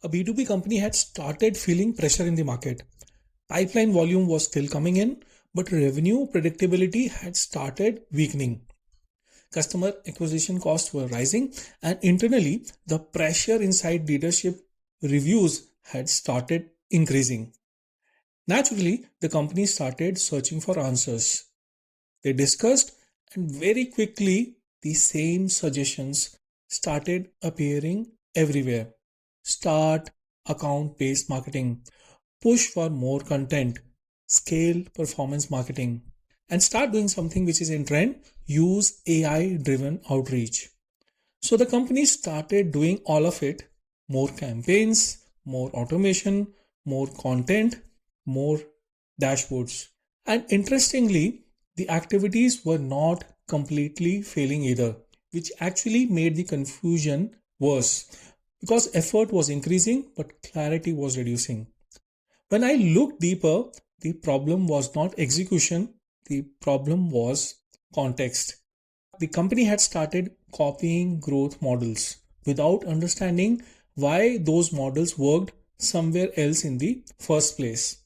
A B2B company had started feeling pressure in the market. Pipeline volume was still coming in, but revenue predictability had started weakening. Customer acquisition costs were rising, and internally, the pressure inside leadership reviews had started increasing. Naturally, the company started searching for answers. They discussed, and very quickly, the same suggestions started appearing everywhere. Start account based marketing, push for more content, scale performance marketing, and start doing something which is in trend, use AI driven outreach. So the company started doing all of it, more campaigns, more automation, more content, more dashboards. And interestingly, the activities were not completely failing either, which actually made the confusion worse because effort was increasing but clarity was reducing. When I looked deeper, the problem was not execution, the problem was context. The company had started copying growth models without understanding why those models worked somewhere else in the first place.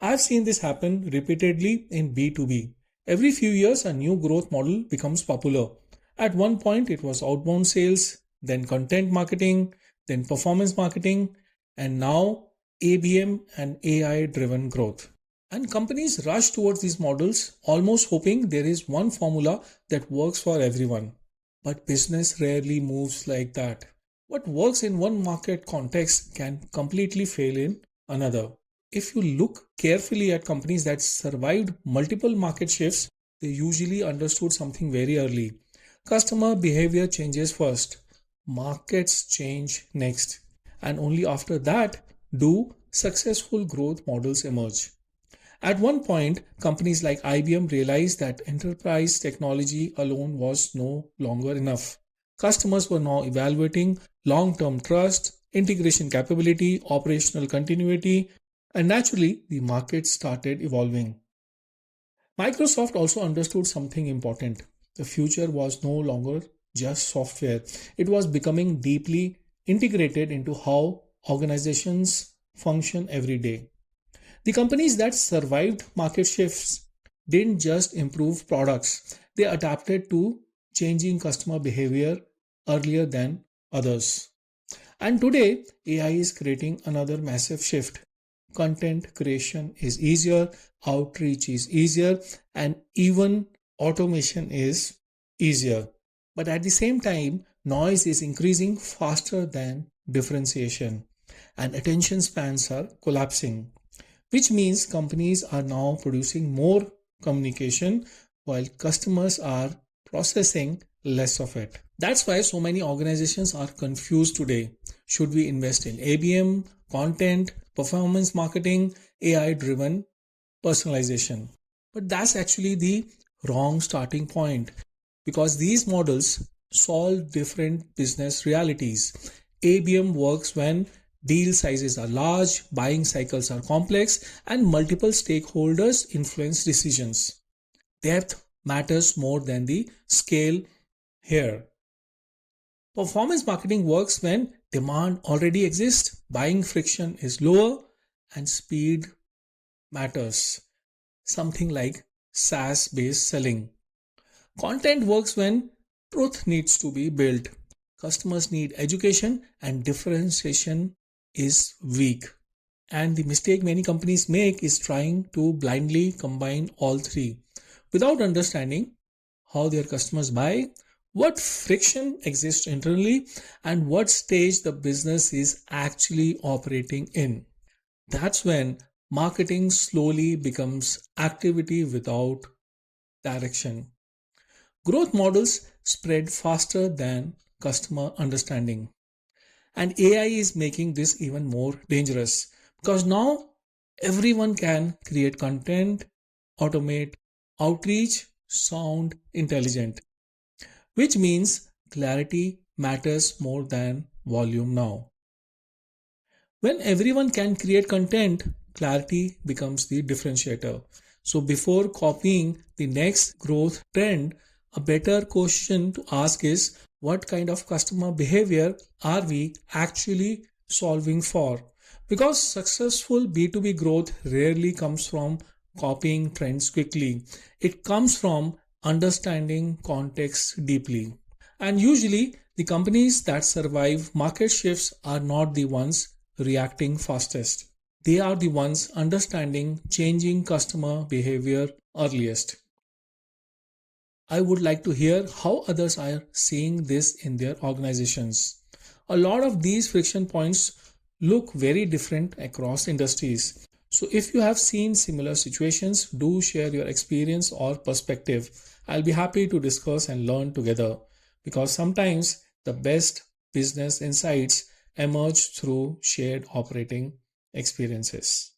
I've seen this happen repeatedly in B2B. Every few years, a new growth model becomes popular. At one point, it was outbound sales, then content marketing, then performance marketing, and now ABM and AI driven growth. And companies rush towards these models, almost hoping there is one formula that works for everyone. But business rarely moves like that. What works in one market context can completely fail in another. If you look carefully at companies that survived multiple market shifts, they usually understood something very early. Customer behavior changes first, markets change next, and only after that do successful growth models emerge. At one point, companies like IBM realized that enterprise technology alone was no longer enough. Customers were now evaluating long-term trust, integration capability, operational continuity, and naturally, the market started evolving. Microsoft also understood something important. The future was no longer just software. It was becoming deeply integrated into how organizations function every day. The companies that survived market shifts didn't just improve products, they adapted to changing customer behavior earlier than others. And today, AI is creating another massive shift. Content creation is easier, outreach is easier, and even automation is easier. But at the same time, noise is increasing faster than differentiation, and attention spans are collapsing, which means companies are now producing more communication while customers are processing less of it. That's why so many organizations are confused today. Should we invest in ABM, content, performance marketing, AI driven personalization? But that's actually the wrong starting point because these models solve different business realities. ABM works when deal sizes are large, buying cycles are complex, and multiple stakeholders influence decisions. Depth matters more than the scale here. Performance marketing works when demand already exists, buying friction is lower, and speed matters. Something like SaaS based selling. Content works when truth needs to be built. Customers need education and differentiation is weak. And the mistake many companies make is trying to blindly combine all three without understanding how their customers buy, what friction exists internally, and what stage the business is actually operating in. That's when marketing slowly becomes activity without direction. Growth models spread faster than customer understanding. And AI is making this even more dangerous because now everyone can create content, automate outreach, sound intelligent, which means clarity matters more than volume now. When everyone can create content, clarity becomes the differentiator. So before copying the next growth trend, a better question to ask is what kind of customer behavior are we actually solving for. Because successful B2B growth rarely comes from copying trends quickly, it comes from understanding context deeply. And usually, the companies that survive market shifts are not the ones reacting fastest. They are the ones understanding changing customer behavior earliest. I would like to hear how others are seeing this in their organizations. A lot of these friction points look very different across industries. So, if you have seen similar situations, do share your experience or perspective. I'll be happy to discuss and learn together because sometimes the best business insights emerge through shared operating experiences.